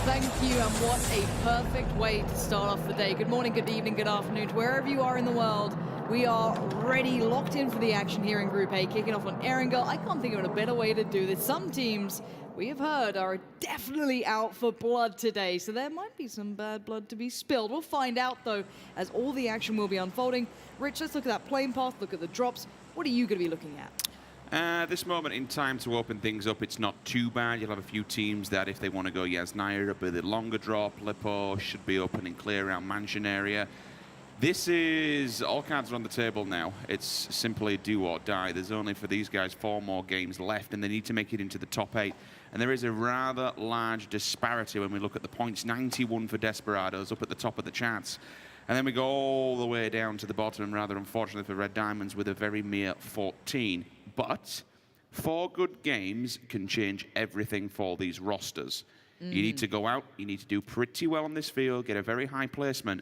thank you, and what a perfect way to start off the day. Good morning, good evening, good afternoon to wherever you are in the world. We are ready, locked in for the action here in Group A, kicking off on Erangel. I can't think of a better way to do this. Some teams, we have heard, are definitely out for blood today, so there might be some bad blood to be spilled. We'll find out, though, as all the action will be unfolding. Rich, let's look at that plane path, look at the drops. What are you going to be looking at? This moment in time to open things up, it's not too bad. You'll have a few teams that, if they want to go Yasnaya, a bit longer drop. Lipo should be open and clear around Mansion area. This is, all cards are on the table now. It's simply do or die. There's only for these guys 4 more games left, and they need to make it into the top 8. And there is a rather large disparity when we look at the points. 91 for Desperados, up at the top of the charts. And then we go all the way down to the bottom, rather unfortunately for Red Diamonds, with a very mere 14. But 4 good games can change everything for these rosters. You need to go out, you need to do pretty well on this field, get a very high placement,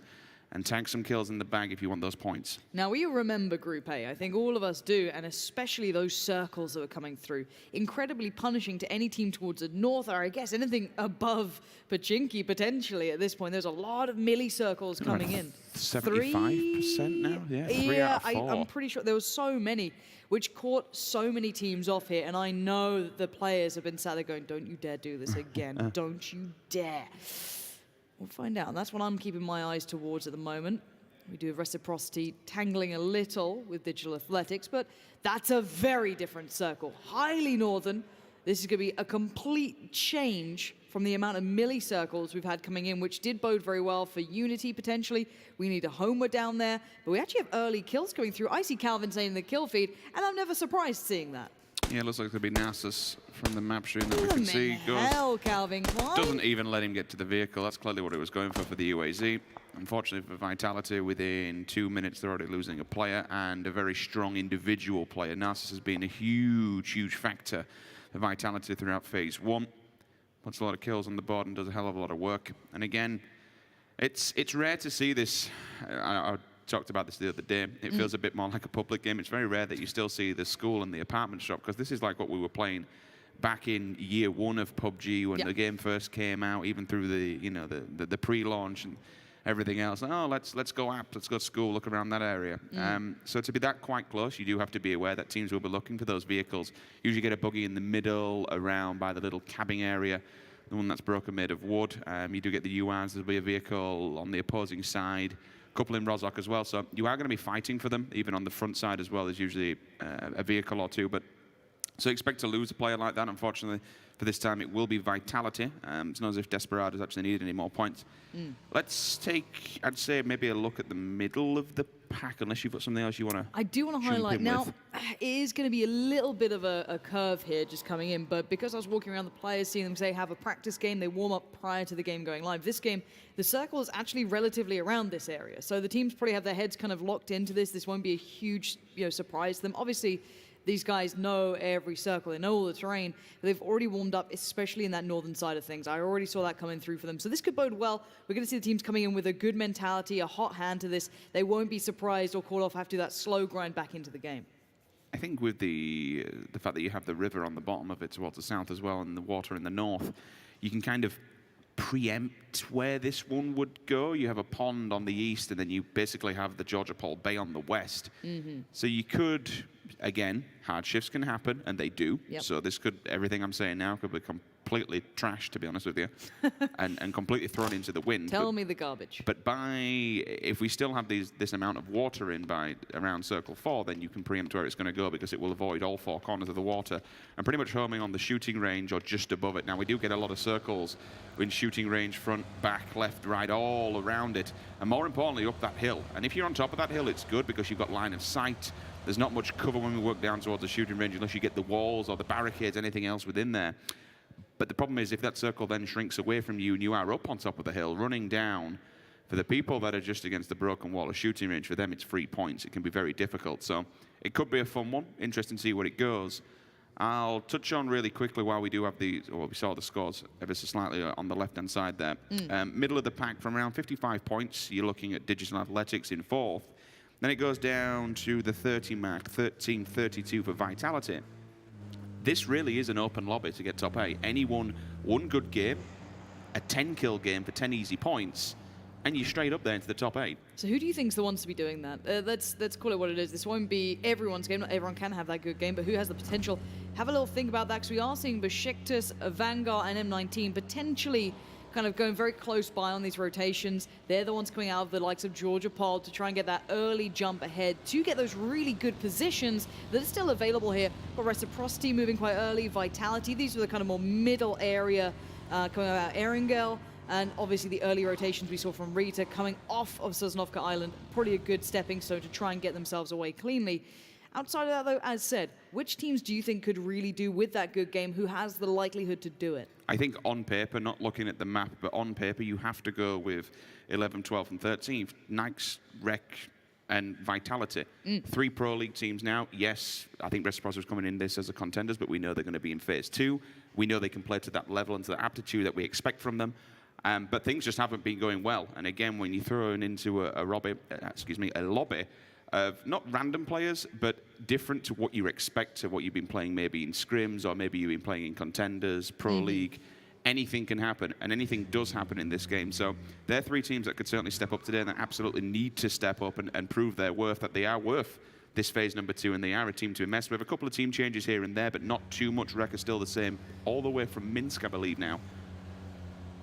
and tag some kills in the bag if you want those points. Now, we remember Group A. I think all of us do, and especially those circles that were coming through. Incredibly punishing to any team towards the north, or I guess anything above Pachinki, potentially, at this point. There's a lot of melee circles coming in. 75% now? Yeah, 3 out of 4. I'm pretty sure there were so many, which caught so many teams off here, and I know that the players have been sat there going, don't you dare do this again. Don't you dare. We'll find out, and that's what I'm keeping my eyes towards at the moment. We do have Reciprocity tangling a little with Digital Athletics, but that's a very different circle. Highly northern. This is going to be a complete change from the amount of melee circles we've had coming in, which did bode very well for Unity, potentially. We need a homer down there, but we actually have early kills going through. I see Calvin saying in the kill feed, and I'm never surprised seeing that. Yeah, it looks like there'll be Nasus from the map stream that we can see. Hell, Calvin Klein. Doesn't even let him get to the vehicle. That's clearly what it was going for the UAZ. Unfortunately for Vitality, within 2 minutes, they're already losing a player, and a very strong individual player. Nasus has been a huge factor for Vitality throughout phase 1. Puts a lot of kills on the board and does a hell of a lot of work. And again, it's rare to see this. I talked about this the other day. It feels a bit more like a public game. It's very rare that you still see the school and the apartment shop, because this is like what we were playing back in year 1 of PUBG when the game first came out, even through the the pre-launch and everything else. Oh, let's go app, let's go to school, look around that area. So to be that quite close, you do have to be aware that teams will be looking for those vehicles. Usually get a buggy in the middle, around by the little cabbing area, the one that's broken made of wood. You do get the UAs, there'll be a vehicle on the opposing side. Couple in Rozok as well, so you are going to be fighting for them. Even on the front side as well, there's usually a vehicle or 2, but so expect to lose a player like that. Unfortunately for this time, it will be Vitality. It's not as if Desperados actually need any more points. Let's take, I'd say, maybe a look at the middle of the pack, unless you've got something else you want to I do want to highlight now, it is going to be a little bit of a curve here just coming in, but because I was walking around the players, seeing them say have a practice game, they warm up prior to the game going live. This game, the circle is actually relatively around this area, so the teams probably have their heads kind of locked into this. This won't be a huge surprise to them. Obviously, these guys know every circle, they know all the terrain, but they've already warmed up, especially in that northern side of things. I already saw that coming through for them. So this could bode well. We're going to see the teams coming in with a good mentality, a hot hand to this. They won't be surprised or caught off after that slow grind back into the game. I think with the fact that you have the river on the bottom of it towards the south as well, and the water in the north, you can kind of preempt where this one would go. You have a pond on the east, and then you basically have the Georgia Paul Bay on the west. So you could, again, hard shifts can happen, and they do. So this could, everything I'm saying now could be completely trashed, to be honest with you, and completely thrown into the wind. Tell me the garbage. But if we still have this amount of water in by around Circle 4, then you can preempt where it's going to go, because it will avoid all 4 corners of the water and pretty much homing on the shooting range or just above it. Now, we do get a lot of circles in shooting range, front, back, left, right, all around it, and more importantly, up that hill. And if you're on top of that hill, it's good because you've got line of sight. There's not much cover when we work down towards the shooting range unless you get the walls or the barricades, anything else within there. But the problem is, if that circle then shrinks away from you and you are up on top of the hill, running down, for the people that are just against the broken wall of shooting range, for them it's 3 points. It can be very difficult. So it could be a fun one. Interesting to see where it goes. I'll touch on really quickly while we do have we saw the scores ever so slightly on the left-hand side there. Middle of the pack from around 55 points, you're looking at Digital Athletics in 4th. Then it goes down to the 30 mark, 13-32 for Vitality. This really is an open lobby to get top 8. Anyone, one good game, a 10-kill game for 10 easy points, and you're straight up there into the top 8. So who do you think's the ones to be doing that? Let's call it what it is. This won't be everyone's game. Not everyone can have that good game, but who has the potential? Have a little think about that, because we are seeing Besiktas, AVANGAR, and M19 potentially kind of going very close by on these rotations. They're the ones coming out of the likes of Georgia Pod to try and get that early jump ahead to get those really good positions that are still available here. But Reciprocity moving quite early, Vitality, these are the kind of more middle area coming out. Erangel, and obviously the early rotations we saw from Rita coming off of Sosnovka Island, probably a good stepping stone to try and get themselves away cleanly. Outside of that, though, as said, which teams do you think could really do with that good game? Who has the likelihood to do it? I think on paper, not looking at the map, but on paper, you have to go with 11th, 12th, and 13th. Knights, Rec, and Vitality. 3 Pro League teams now. Yes, I think Reciprocity was coming in this as a contenders, but we know they're going to be in Phase 2. We know they can play to that level and to the aptitude that we expect from them. But things just haven't been going well. And again, when you throw into a lobby of not random players, but different to what you expect, to what you've been playing maybe in scrims, or maybe you've been playing in contenders, Pro League. Anything can happen, and anything does happen in this game. So they're 3 teams that could certainly step up today, and that absolutely need to step up and prove their worth, that they are worth this phase number 2, and they are a team to mess with. A couple of team changes here and there, but not too much. Rec is still the same, all the way from Minsk, I believe, now.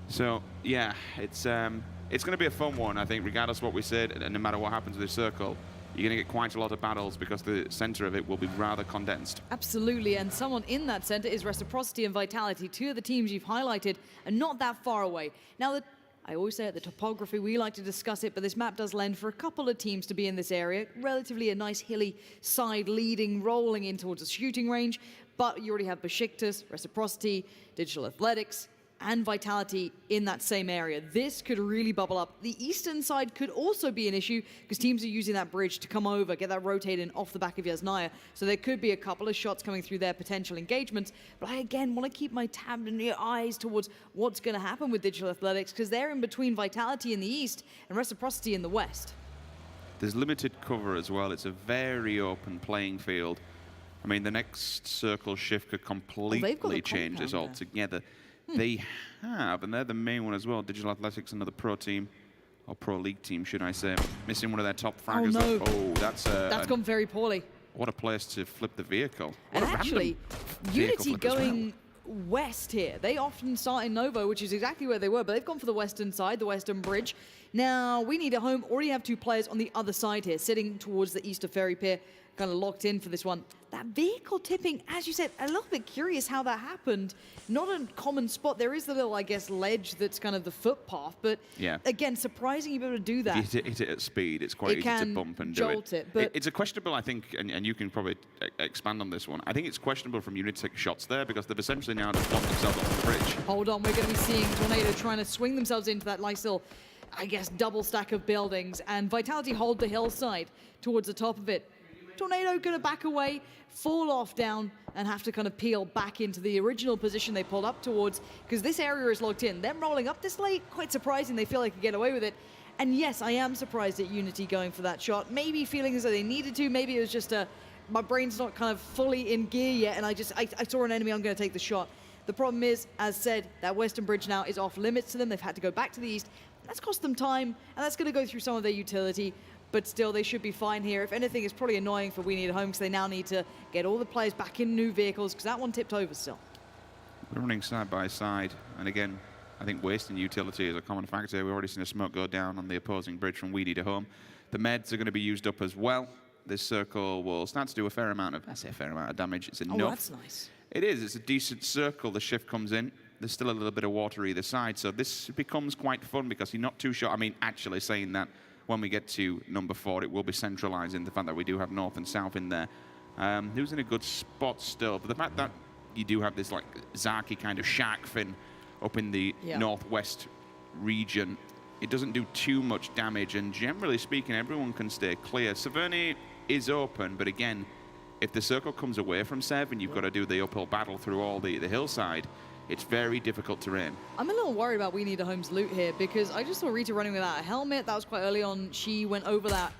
So, yeah, it's going to be a fun one, I think, regardless of what we said, and no matter what happens with this circle. You're going to get quite a lot of battles because the center of it will be rather condensed. Absolutely, and someone in that center is Reciprocity and Vitality, 2 of the teams you've highlighted, and not that far away. Now, I always say at the topography, we like to discuss it, but this map does lend for a couple of teams to be in this area. Relatively a nice hilly side leading, rolling in towards a shooting range, but you already have Besiktas, Reciprocity, Digital Athletics, and Vitality in that same area. This could really bubble up. The eastern side could also be an issue because teams are using that bridge to come over, get that rotating off the back of Yasnaya. So there could be a couple of shots coming through their potential engagements. But I, again, want to keep my tab and eyes towards what's going to happen with Digital Athletics, because they're in between Vitality in the east and Reciprocity in the west. There's limited cover as well. It's a very open playing field. I mean, the next circle shift could completely change this altogether. They have, and they're the main one as well. Digital Athletics, another pro team, or pro league team, should I say. Missing one of their top fraggers. Oh, no. Oh, that's gone very poorly. What a place to flip the vehicle. And actually, Unity going west here. They often start in Novo, which is exactly where they were, but they've gone for the western side, the western bridge. Now, we need a home. Already have 2 players on the other side here, sitting towards the east of Ferry Pier, kind of locked in for this one. That vehicle tipping, as you said, a little bit curious how that happened. Not a common spot. There is the little, I guess, ledge that's kind of the footpath, but yeah, again, surprising you're able to do that. If you hit it at speed, it's quite easy to bump and do it. But it's a questionable, I think, and you can probably expand on this one. I think it's questionable from Unity to take shots there because they've essentially now just bumped themselves off the bridge. Hold on, we're going to be seeing Tornado trying to swing themselves into that nice little, I guess, double stack of buildings, and Vitality hold the hillside towards the top of it. Tornado going to back away, fall off down, and have to kind of peel back into the original position they pulled up towards, because this area is locked in. Them rolling up this late, quite surprising. They feel they could get away with it. And yes, I am surprised at Unity going for that shot. Maybe feeling as though they needed to. Maybe it was just my brain's not kind of fully in gear yet, and I saw an enemy, I'm going to take the shot. The problem is, as said, that western bridge now is off limits to them. They've had to go back to the east. That's cost them time, and that's going to go through some of their utility. But still, they should be fine here. If anything, it's probably annoying for We Need a Home because they now need to get all the players back in new vehicles because that one tipped over still. We're running side by side. And again, I think wasting utility is a common factor. We've already seen a smoke go down on the opposing bridge from We Need a Home. The meds are going to be used up as well. This circle will start to do a fair amount of, I say a fair amount of damage. It's enough. Oh, that's nice. It is. It's a decent circle. The shift comes in. There's still a little bit of water either side. So this becomes quite fun because you're not too sure. I mean, actually saying that, when we get to number 4, it will be centralizing the fact that we do have north and south in there. Who's in a good spot still? But the fact that you do have this like Zaki kind of shark fin up in the northwest region, it doesn't do too much damage. And generally speaking, everyone can stay clear. Se7en is open, but again, if the circle comes away from Se7en, you've got to do the uphill battle through all the hillside. It's very difficult terrain. I'm a little worried about We Need a Home's loot here because I just saw Rita running without a helmet. That was quite early on. She went over that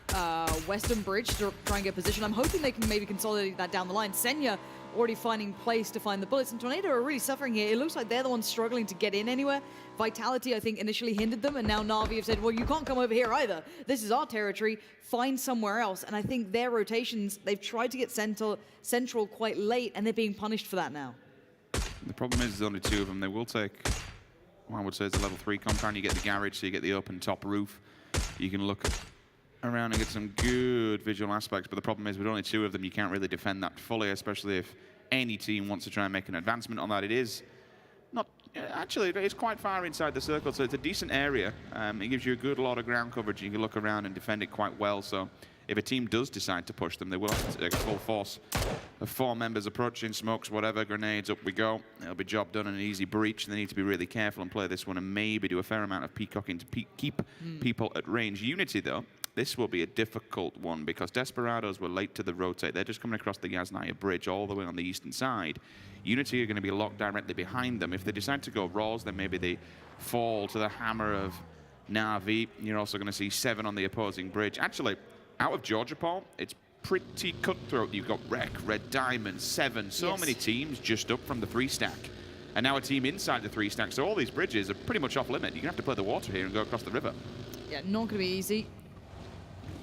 western bridge to try and get position. I'm hoping they can maybe consolidate that down the line. Senya already finding place to find the bullets. And Tornado are really suffering here. It looks like they're the ones struggling to get in anywhere. Vitality, I think, initially hindered them, and now Na'Vi have said, well, you can't come over here either. This is our territory. Find somewhere else. And I think their rotations, they've tried to get central quite late, and they're being punished for that now. The problem is there's only 2 of them. They will take, well, I would say it's a level 3 compound. You get the garage, so you get the open top roof. You can look around and get some good visual aspects, but the problem is with only 2 of them, you can't really defend that fully, especially if any team wants to try and make an advancement on that. It is not, actually, it's quite far inside the circle, so it's a decent area. It gives you a good lot of ground coverage. You can look around and defend it quite well, so if a team does decide to push them, they will have to take a full force of 4 members approaching, smokes, whatever, grenades, up we go. It'll be job done in an easy breach. They need to be really careful and play this one and maybe do a fair amount of peacocking to keep people at range. Unity, though, this will be a difficult one because Desperados were late to the rotate. They're just coming across the Yasnaya Bridge all the way on the eastern side. Unity are going to be locked directly behind them. If they decide to go Raws, then maybe they fall to the hammer of Na'Vi. You're also going to see Se7en on the opposing bridge. Actually, out of Georgia, Paul, it's pretty cutthroat. You've got Rec, Red Diamond, Se7en, so many teams just up from the 3-stack. And now a team inside the 3-stack, so all these bridges are pretty much off limit. You're going to have to play the water here and go across the river. Yeah, not going to be easy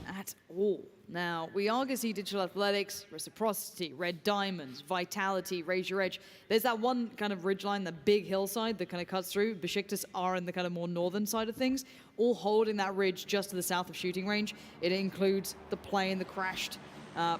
at all. Now, we are going to see Digital Athletics, Reciprocity, Red Diamonds, Vitality, Raise Your Edge. There's that one kind of ridgeline, the big hillside that kind of cuts through. Besiktas are in the kind of more northern side of things, all holding that ridge just to the south of shooting range. It includes the plane, the crashed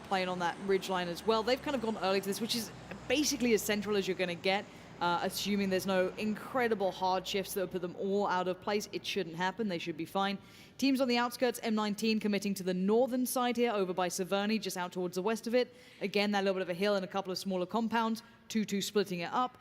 plane on that ridgeline as well. They've kind of gone early to this, which is basically as central as you're going to get. Assuming there's no incredible hard shifts that would put them all out of place. It shouldn't happen. They should be fine. Teams on the outskirts, M19 committing to the northern side here, over by Severny, just out towards the west of it. Again, that little bit of a hill and a couple of smaller compounds. 2-2 splitting it up.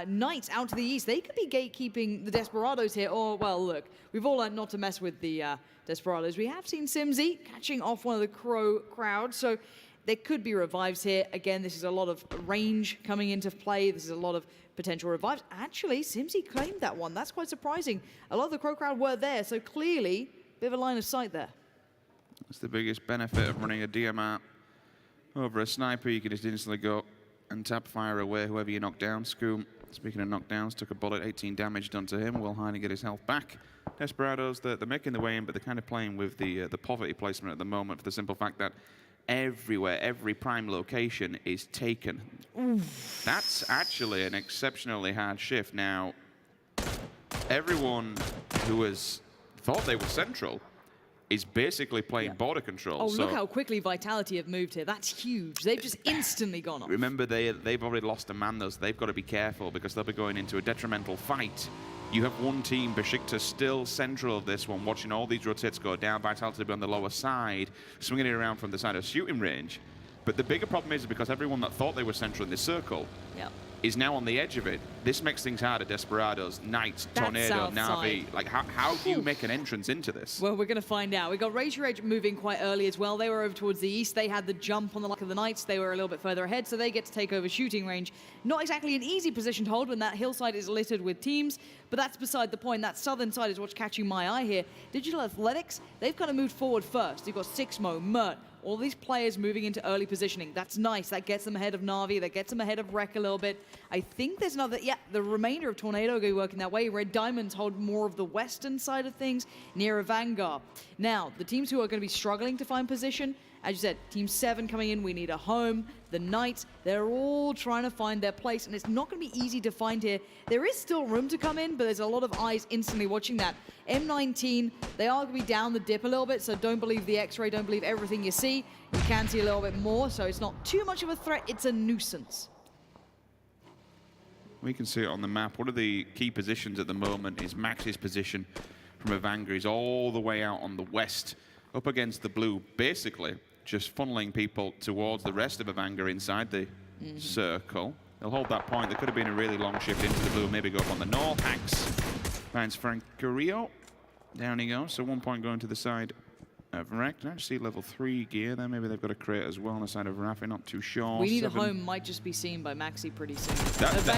Knights out to the east. They could be gatekeeping the Desperados here. Or, well, look, we've all learned not to mess with the Desperados. We have seen Simzy catching off one of the CrowCrowd, so there could be revives here. Again, this is a lot of range coming into play. This is a lot of potential revives. Actually, Simzy claimed that one. That's quite surprising. A lot of the CrowCrowd were there, so clearly, a bit of a line of sight there. That's the biggest benefit of running a DMR over a sniper. You can just instantly go and tap fire away whoever you knock down. Scoom, speaking of knockdowns, took a bullet, 18 damage done to him. Will Heine get his health back. Desperados, they're making the way in, but they're kind of playing with the poverty placement at the moment for the simple fact that everywhere, every prime location is taken. Oof. That's actually an exceptionally hard shift. Now, everyone who has thought they were central is basically playing border control. Oh, so look how quickly Vitality have moved here. That's huge. They've just instantly gone off. Remember, they've already lost a man, though, so they've got to be careful because they'll be going into a detrimental fight. You have one team, Besiktas, still central of this one, watching all these rotates go down. Vitality to be on the lower side, swinging it around from the side of shooting range. But the bigger problem is because everyone that thought they were central in this circle is now on the edge of it. This makes things harder. Desperados, Knights, Tornado, Na'Vi. Like, how do you make an entrance into this? Well, we're going to find out. We got Raise Your Edge moving quite early as well. They were over towards the east. They had the jump on the luck of the Knights. They were a little bit further ahead, so they get to take over shooting range. Not exactly an easy position to hold when that hillside is littered with teams, but that's beside the point. That southern side is what's catching my eye here. Digital Athletics, they've kind of moved forward first. You've got Sixmo, Mert, all these players moving into early positioning. That's nice. That gets them ahead of Na'Vi. That gets them ahead of Rec a little bit. I think there's another, the remainder of Tornado will be working that way. Red Diamonds hold more of the western side of things near AVANGAR. Now, the teams who are going to be struggling to find position, as you said, Team 7 coming in, we need a home. The Knights, they're all trying to find their place, and it's not going to be easy to find here. There is still room to come in, but there's a lot of eyes instantly watching that. M19, they are going to be down the dip a little bit, so don't believe the X-ray, don't believe everything you see. You can see a little bit more, so it's not too much of a threat. It's a nuisance. We can see it on the map. One of the key positions at the moment is Max's position from AVANGAR. He's all the way out on the west, up against the blue, basically just funneling people towards the rest of AVANGAR inside the circle. They'll hold that point. There could have been a really long shift into the blue, maybe go up on the north. Hacks finds Frank Carrillo. Down he goes. So 1 point going to the side Varek, did I see level 3 gear there? Maybe they've got a crate as well on the side of Rafi, not too sure. We Need a Home might just be seen by Maxi pretty soon.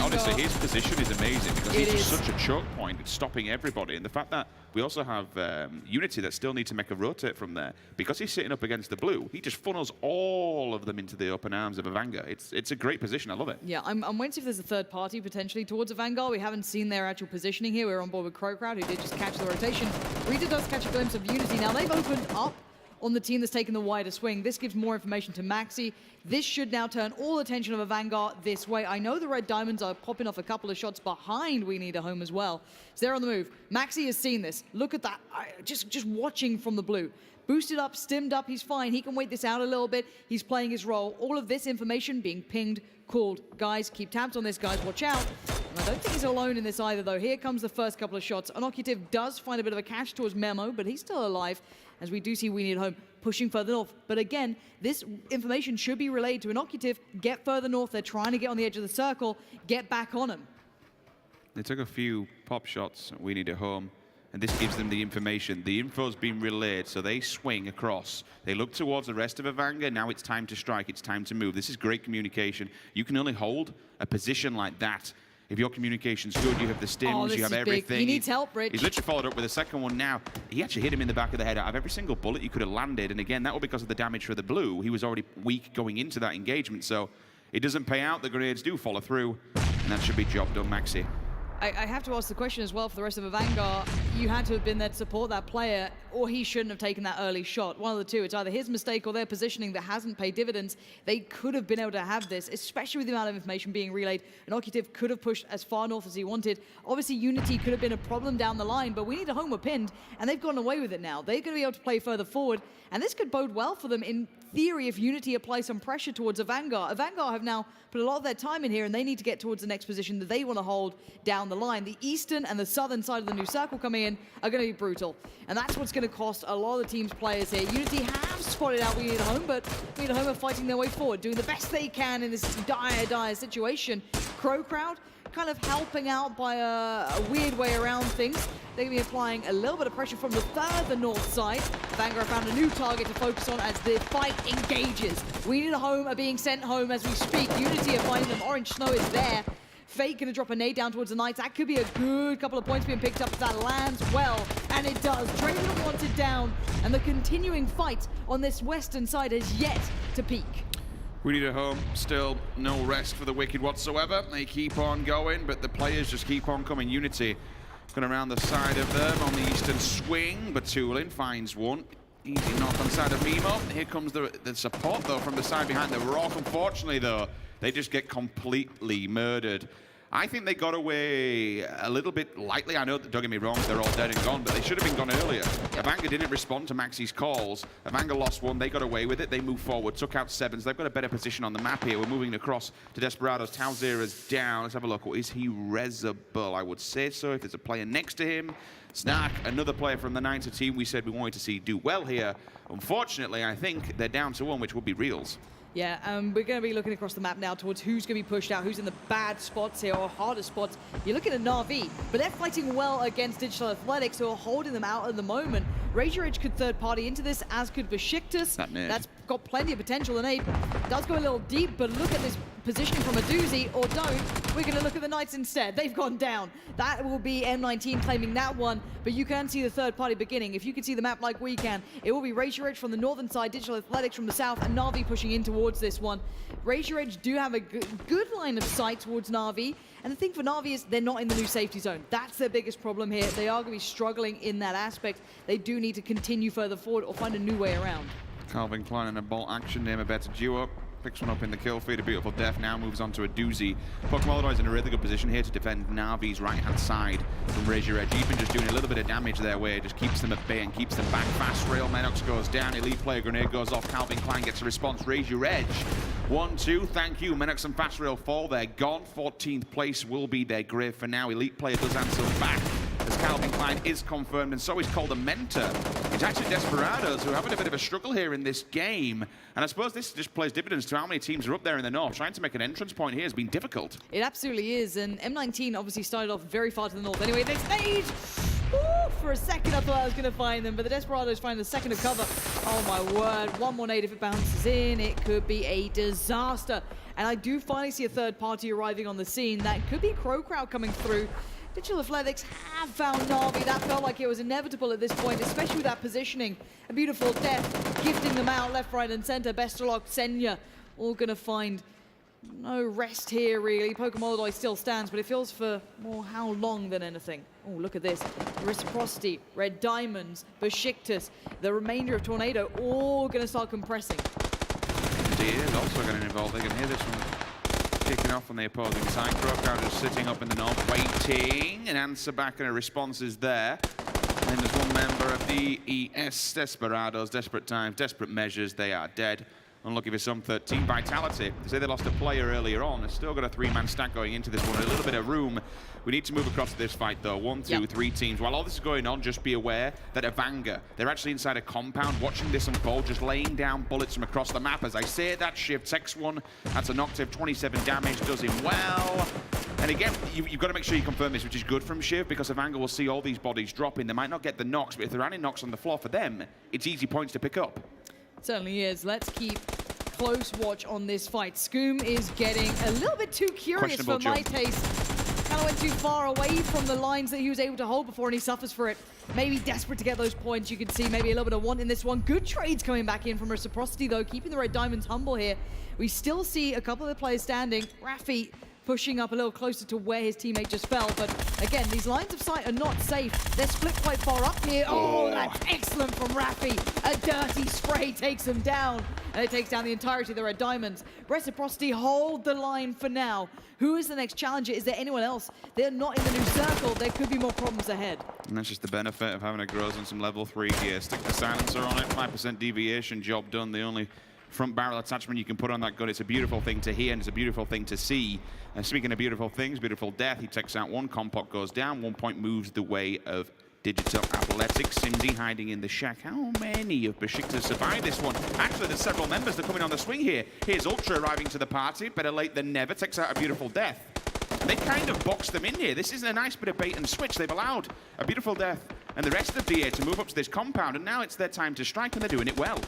Honestly, his position is amazing because he's just such a choke point. It's stopping everybody. And the fact that we also have Unity that still need to make a rotate from there. Because he's sitting up against the blue, he just funnels all of them into the open arms of AVANGAR. It's a great position. I love it. Yeah, I'm waiting to see if there's a third party potentially towards AVANGAR. We haven't seen their actual positioning here. We're on board with CrowCrowd, who did just catch the rotation. Rita does catch a glimpse of Unity. Now, they've opened up on the team that's taken the wider swing. This gives more information to Maxi. This should now turn all attention of AVANGAR this way. I know the Red Diamonds are popping off a couple of shots behind We Need a Home as well. So they're on the move. Maxi has seen this. Look at that. Just watching from the blue. Boosted up, stimmed up, he's fine. He can wait this out a little bit. He's playing his role. All of this information being pinged, called. Guys, keep tabs on this, guys. Watch out. And I don't think he's alone in this either, though. Here comes the first couple of shots. Innocutive does find a bit of a catch towards Memo, but he's still alive, as we do see We Need a Home pushing further north. But again, this information should be relayed to Innocutive. Get further north. They're trying to get on the edge of the circle. Get back on him. They took a few pop shots. We Need a Home. And this gives them the information. The info's been relayed, so they swing across. They look towards the rest of AVANGAR. Now it's time to strike. It's time to move. This is great communication. You can only hold a position like that if your communication's good. You have the stims, you have everything. Big. He needs help, Rich. He's literally followed up with a second one now. He actually hit him in the back of the head. Out of every single bullet you could have landed, and again, that was because of the damage for the blue. He was already weak going into that engagement, so it doesn't pay out. The grenades do follow through, and that should be job done, Maxi. I have to ask the question as well for the rest of AVANGAR. You had to have been there to support that player, or he shouldn't have taken that early shot. One of the two. It's either his mistake or their positioning that hasn't paid dividends. They could have been able to have this, especially with the amount of information being relayed. Innocutive could have pushed as far north as he wanted. Obviously, Unity could have been a problem down the line, but We Need a Home were pinned, and they've gotten away with it now. They're going to be able to play further forward, and this could bode well for them in theory if Unity apply some pressure towards AVANGAR. AVANGAR have now put a lot of their time in here, and they need to get towards the next position that they want to hold down the line. The eastern and the southern side of the new circle coming in are going to be brutal, and that's what's going to cost a lot of the team's players here. Unity have spotted out We Need a Home, but We Need a Home are fighting their way forward, doing the best they can in this dire situation. CrowCrowd kind of helping out by a weird way around things. They're going to be applying a little bit of pressure from the further north side. AVANGAR found a new target to focus on as the fight engages. We Need a Home are being sent home as we speak. Unity are finding them. Orange Snow is there. Fate going to drop a nade down towards the Knights. That could be a good couple of points being picked up if that lands well. And it does. Draven wants it down. And the continuing fight on this western side has yet to peak. We Need a Home, still no rest for the Wicked whatsoever. They keep on going, but the players just keep on coming. Unity going around the side of them on the eastern swing. Batulin finds one. Easy knock on the side of Mimo. Here comes the support, though, from the side behind the rock. Unfortunately, though, they just get completely murdered. I think they got away a little bit lightly. I know that, don't get me wrong, they're all dead and gone, but they should have been gone earlier. AVANGAR didn't respond to Maxi's calls. AVANGAR lost one. They got away with it. They moved forward, took out Sevens. They've got a better position on the map here. We're moving across to Desperado's. Tauzera's down. Let's have a look. Is he Rezable? I would say so if there's a player next to him. Snack, another player from the Ninja team we said we wanted to see do well here. Unfortunately, I think they're down to one, which would be Reels. Yeah, we're going to be looking across the map now towards who's going to be pushed out, who's in the bad spots here, or harder spots. You're looking at Na'Vi, but they're fighting well against Digital Athletics, who are holding them out at the moment. Razor Edge could third party into this, as could Besiktas. That's got plenty of potential. The nade does go a little deep, but look at this positioning from a doozy, or don't. We're going to look at the Knights instead. They've gone down. That will be M19 claiming that one, but you can see the third party beginning. If you can see the map like we can, it will be Razor Edge from the northern side, Digital Athletics from the south, and Na'Vi pushing in towards this one. Razor Edge do have a good line of sight towards Na'Vi, and the thing for Na'Vi is they're not in the new safety zone. That's their biggest problem here. They are going to be struggling in that aspect. They do need to continue further forward or find a new way around. Calvin Klein in a bolt action, name a better duo. Picks one up in the kill feed. A beautiful death now moves on to a doozy. Pokemon in a really good position here to defend Na'Vi's right-hand side from Razor Edge. Even just doing a little bit of damage their way, just keeps them at bay and keeps them back. Fast rail, Menox goes down. Elite player grenade goes off. Calvin Klein gets a response. Razor Edge 1-2. Thank you. Menox and Fast rail fall. They're gone. 14th place will be their grave for now. Elite player does answer back, as Calvin Klein is confirmed, and so is called a mentor. It's actually Desperados who are having a bit of a struggle here in this game. And I suppose this just plays dividends to how many teams are up there in the north. Trying to make an entrance point here has been difficult. It absolutely is, and M19 obviously started off very far to the north. Anyway, this stage, ooh, For a second, I thought I was going to find them, but the Desperados find the second to cover. Oh my word, one more nade if it bounces in. It could be a disaster. And I do finally see a third party arriving on the scene. That could be CrowCrowd coming through. Digital Athletics have found Na'Vi. That felt like it was inevitable at this point, especially with that positioning. A beautiful death, gifting them out left, right, and center. Bestelok, Senya, all going to find no rest here, really. Pokemon still stands, but it feels for more how long than anything. Oh, look at this. Reciprocity, Red Diamonds, Besiktas, the remainder of Tornado, all going to start compressing. Indeed, is also getting involved. They can hear this one kicking off on the opposing side. CrowCrowd is sitting up in the north, waiting. An answer back and a response is there. And then there's one member of the ES Desperados. Desperate times, desperate measures. They are dead. Unlucky for some 13. Vitality, they say they lost a player earlier on. They've still got a 3-man stack going into this one. A little bit of room. We need to move across to this fight, though. 1, 2, 3 teams. While all this is going on, just be aware that AVANGAR, they're actually inside a compound watching this unfold, just laying down bullets from across the map. As I say that, Shiv takes one. That's a Noctiv, 27 damage, does him well. And again, you've got to make sure you confirm this, which is good from Shiv, because AVANGAR will see all these bodies dropping. They might not get the knocks, but if there are any knocks on the floor for them, it's easy points to pick up. It certainly is. Let's keep close watch on this fight. Scoom is getting a little bit too curious for my taste. Kind of went too far away from the lines that he was able to hold before, and he suffers for it. Maybe desperate to get those points. You can see maybe a little bit of want in this one. Good trades coming back in from Reciprocity, though, keeping the Red Diamonds humble here. We still see a couple of the players standing. Raffi pushing up a little closer to where his teammate just fell. But again, these lines of sight are not safe. They're split quite far up here. Oh, that's excellent from Raffi. A dirty spray takes him down. And it takes down the entirety of the Red Diamonds. Reciprocity hold the line for now. Who is the next challenger? Is there anyone else? They're not in the new circle. There could be more problems ahead. And that's just the benefit of having a Groza and some level 3 gear. Stick the silencer on it, 5% deviation, job done. The only front barrel attachment you can put on that gun. It's a beautiful thing to hear, and it's a beautiful thing to see. And speaking of beautiful things, beautiful death, he takes out one, Compot goes down, 1 point moves the way of Digital Athletics. Simzi hiding in the shack. How many of Besiktas survive this one? Actually, there's several members that are coming on the swing here. Here's Ultra arriving to the party. Better late than never. Takes out a beautiful death. They kind of boxed them in here. This is a nice bit of bait and switch. They've allowed a beautiful death and the rest of DA to move up to this compound, and now it's their time to strike, and they're doing it well.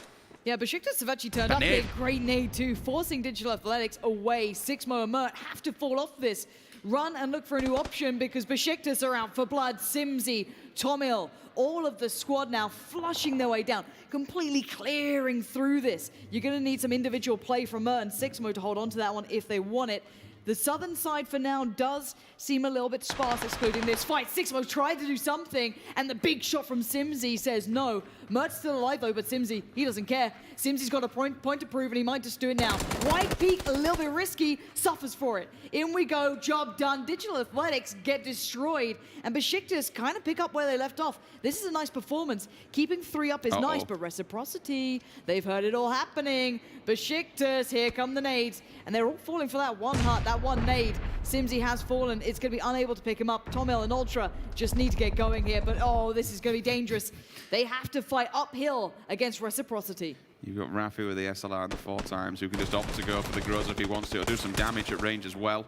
Yeah, Besiktas have actually turned up here. Great nade too, forcing Digital Athletics away. Sixmo and Mert have to fall off this. Run and look for a new option because Besiktas are out for blood. Simzi, Tomil, all of the squad now flushing their way down, completely clearing through this. You're going to need some individual play from Mert and Sixmo to hold on to that one if they want it. The southern side for now does seem a little bit sparse, excluding this fight. Sixmo tried to do something, and the big shot from Simzi says no. Mert's still alive though, but Simzi, he doesn't care. Simzi's got a point to prove, and he might just do it now. White Peak, a little bit risky, suffers for it. In we go, job done. Digital Athletics get destroyed, and Besiktas kind of pick up where they left off. This is a nice performance. Keeping 3 up is nice, but Reciprocity, they've heard it all happening. Besiktas, here come the nades, and they're all falling for that one heart, that one nade. Simzi has fallen. It's going to be unable to pick him up. Tomil and Ultra just need to get going here, but oh, this is going to be dangerous. They have to fight uphill against Reciprocity. You've got Raffi with the SLR and the 4 times, who can just opt to go for the Groza if he wants to, or do some damage at range as well.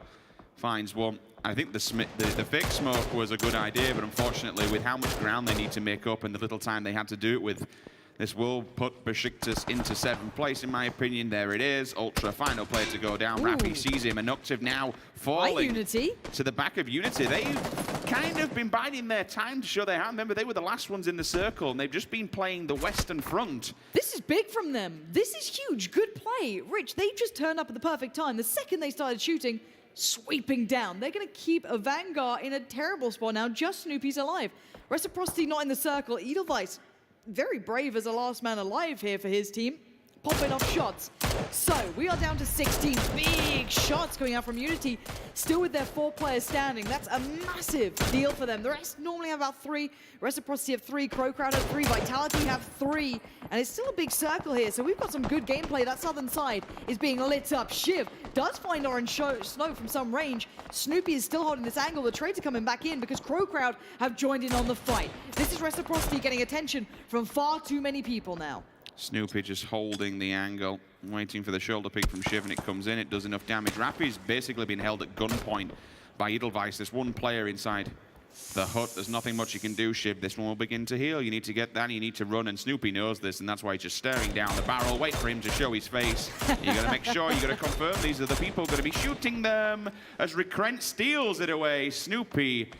Finds one. I think the fake smoke was a good idea, but unfortunately, with how much ground they need to make up and the little time they had to do it with, this will put Besiktas into 7th place, in my opinion. There it is. Ultra, final player to go down. Raffi sees him, and Noctiv now falling to the back of Unity. They've kind of been biding their time to show their hand. Remember, they were the last ones in the circle, and they've just been playing the western front. This is big from them. This is huge. Good play. Rich, they just turned up at the perfect time. The second they started shooting, sweeping down. They're going to keep AVANGAR in a terrible spot now. Just Snoopy's alive. Reciprocity not in the circle. Edelweiss, very brave as a last man alive here for his team, popping off shots. So we are down to 16 big shots coming out from Unity, still with their 4 players standing. That's a massive deal for them. The rest normally have about 3. Reciprocity have 3, CrowCrowd have 3, Vitality have 3, and it's still a big circle here. So we've got some good gameplay. That southern side is being lit up. Shiv does find Orange Snow from some range. Snoopy is still holding this angle. The trades are coming back in because CrowCrowd have joined in on the fight. This is Reciprocity getting attention from far too many people now. Snoopy just holding the angle, waiting for the shoulder pick from Shiv, and it comes in. It does enough damage. Raffi's basically been held at gunpoint by Edelweiss. There's one player inside The hut, there's nothing much you can do, Shib. This one will begin to heal. You need to get that, you need to run, and Snoopy knows this, and that's why he's just staring down the barrel. Wait for him to show his face. You got to make sure, you got to confirm these are the people going to be shooting them as Recrent steals it away. Snoopy,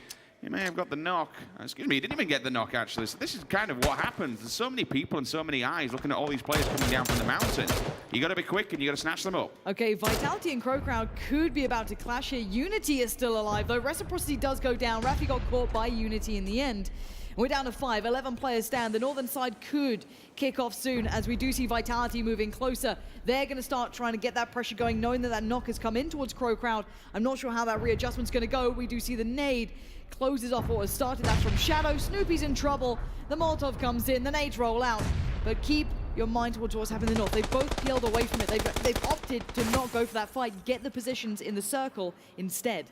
he may have got the knock. Excuse me, he didn't even get the knock, actually. So this is kind of what happens. There's so many people and so many eyes looking at all these players coming down from the mountain. You got to be quick and you got to snatch them up. Okay, Vitality and CrowCrowd could be about to clash here. Unity is still alive, though. Reciprocity does go down. Rafi got caught by Unity in the end. We're down to 5, 11 players stand. The northern side could kick off soon as we do see Vitality moving closer. They're going to start trying to get that pressure going, knowing that that knock has come in towards CrowCrowd. I'm not sure how that readjustment's going to go. We do see the nade closes off what has started that from Shadow. Snoopy's in trouble. The Molotov comes in. The nades roll out. But keep your mind towards what's happening in the north. They've both peeled away from it. They've opted to not go for that fight. Get the positions in the circle instead.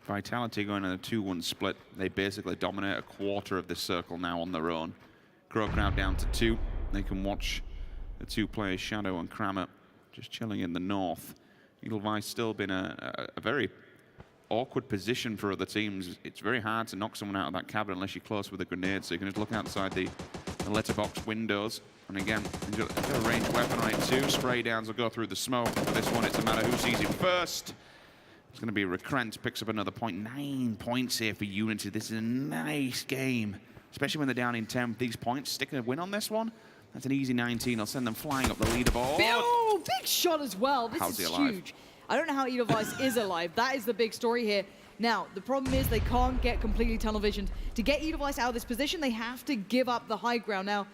Vitality going on a 2-1 split. They basically dominate a quarter of this circle now on their own. CrowCrowd down to 2. They can watch the 2 players, Shadow and Kramer, just chilling in the north. Edelweiss still been a very awkward position for other teams. It's very hard to knock someone out of that cabin unless you're close with a grenade, so you can just look outside the letterbox windows. And again, he's got a ranged weapon on it too. Spray downs will go through the smoke. For this one, it's a matter who sees him first. It's going to be Recrent, picks up another point. 9 points here for Unity. This is a nice game, especially when they're down in 10. These points, sticking a win on this one, that's an easy 19. I'll send them flying up the leaderboard. Oh, big shot as well. This is huge. I don't know how Edelweiss is alive. That is the big story here. Now, the problem is they can't get completely tunnel visioned. To get Edelweiss out of this position, they have to give up the high ground. Now,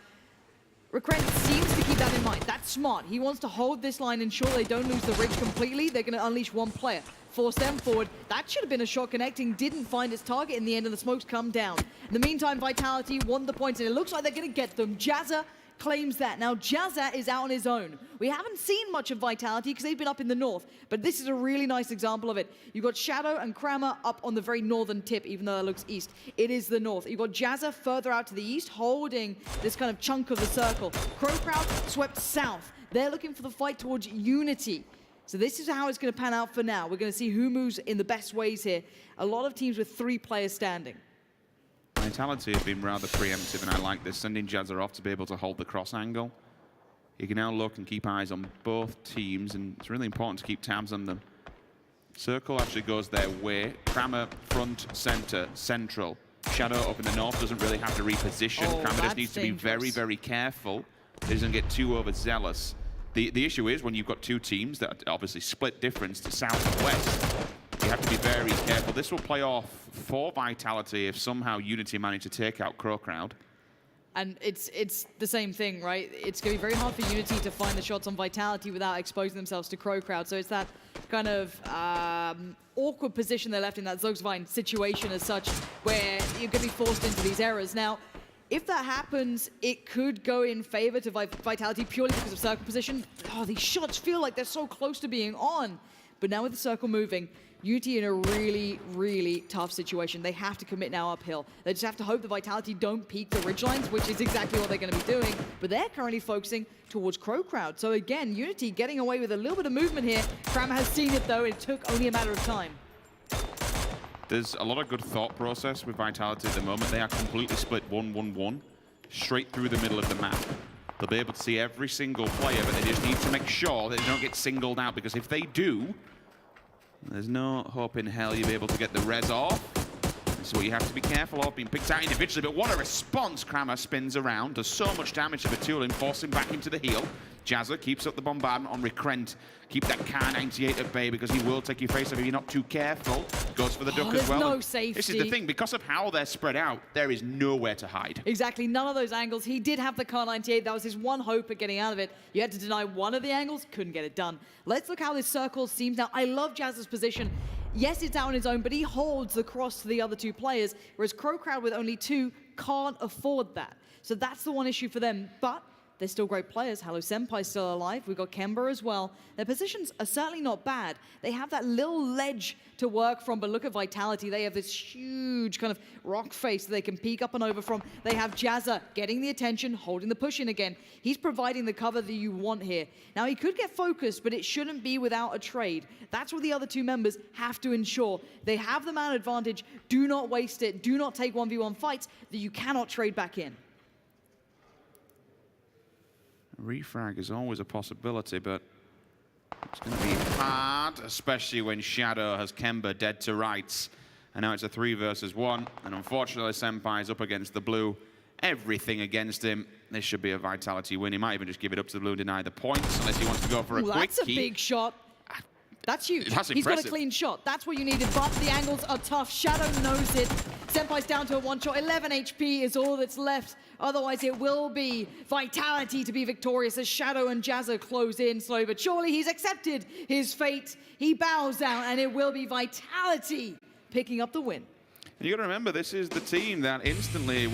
Recrent seems to keep that in mind. That's smart. He wants to hold this line, ensure they don't lose the ridge completely. They're going to unleash one player, force them forward. That should have been a shot connecting. Didn't find its target in the end, and the smokes come down. In the meantime, Vitality won the points, and it looks like they're going to get them. Jazza claims that. Now, Jazza is out on his own. We haven't seen much of Vitality because they've been up in the north, but this is a really nice example of it. You've got Shadow and Kramer up on the very northern tip, even though that looks east. It is the north. You've got Jazza further out to the east, holding this kind of chunk of the circle. CrowCrowd swept south. They're looking for the fight towards Unity. So this is how it's going to pan out for now. We're going to see who moves in the best ways here. A lot of teams with 3 players standing. Vitality have been rather preemptive, and I like this, sending Jazza off to be able to hold the cross angle. You can now look and keep eyes on both teams, and it's really important to keep tabs on them. Circle actually goes their way. Kramer, front, center, central. Shadow up in the north doesn't really have to reposition. Kramer just needs to be very, very careful. He doesn't get too overzealous. The issue is when you've got 2 teams that are obviously split difference to south and west, you have to be very careful. This will play off for Vitality if somehow Unity manage to take out CrowCrowd. And it's the same thing, right? It's going to be very hard for Unity to find the shots on Vitality without exposing themselves to CrowCrowd. So it's that kind of awkward position they're left in, that Zogsvine situation as such, where you're going to be forced into these errors. Now, if that happens, it could go in favor to Vitality purely because of circle position. Oh, these shots feel like they're so close to being on. But now with the circle moving, Unity in a really, really tough situation. They have to commit now uphill. They just have to hope the Vitality don't peek the ridgelines, which is exactly what they're going to be doing. But they're currently focusing towards CrowCrowd. So again, Unity getting away with a little bit of movement here. Kramer has seen it, though. It took only a matter of time. There's a lot of good thought process with Vitality at the moment. They are completely split 1-1-1, straight through the middle of the map. They'll be able to see every single player, but they just need to make sure that they don't get singled out, because if they do, there's no hope in hell you'll be able to get the res off. This is what you have to be careful of, being picked out individually, but what a response. Kramer spins around, does so much damage to Vitulin, forcing back into the heel. Jazza keeps up the bombardment on Recrent. Keep that Kar98 at bay, because he will take your face off if you're not too careful. Goes for the duck as well. No safety. This is the thing, because of how they're spread out, there is nowhere to hide. Exactly, none of those angles. He did have the Kar98. That was his one hope at getting out of it. You had to deny one of the angles, couldn't get it done. Let's look how this circle seems now. I love Jazza's position. Yes, it's out on his own, but he holds the cross to the other 2 players, whereas CrowCrowd with only 2 can't afford that. So that's the one issue for them. But they're still great players. Hello Senpai's still alive. We've got Kemba as well. Their positions are certainly not bad. They have that little ledge to work from, but look at Vitality. They have this huge kind of rock face that they can peek up and over from. They have Jazza getting the attention, holding the push in again. He's providing the cover that you want here. Now, he could get focused, but it shouldn't be without a trade. That's what the other two members have to ensure. They have the man advantage. Do not waste it. Do not take 1v1 fights that you cannot trade back in. Refrag is always a possibility, but it's going to be hard, especially when Shadow has Kemba dead to rights. And now it's a 3 versus 1, and unfortunately Senpai is up against the blue. Everything against him. This should be a Vitality win. He might even just give it up to the blue and deny the points, unless he wants to go for a quick That's a big shot. That's huge. That's He's got a clean shot. That's what you needed, but the angles are tough. Shadow knows it. Senpai's down to a 1 shot. 11 HP is all that's left. Otherwise, it will be Vitality to be victorious as Shadow and Jazza close in slowly. But surely he's accepted his fate. He bows down, and it will be Vitality picking up the win. And you got to remember, this is the team that instantly, with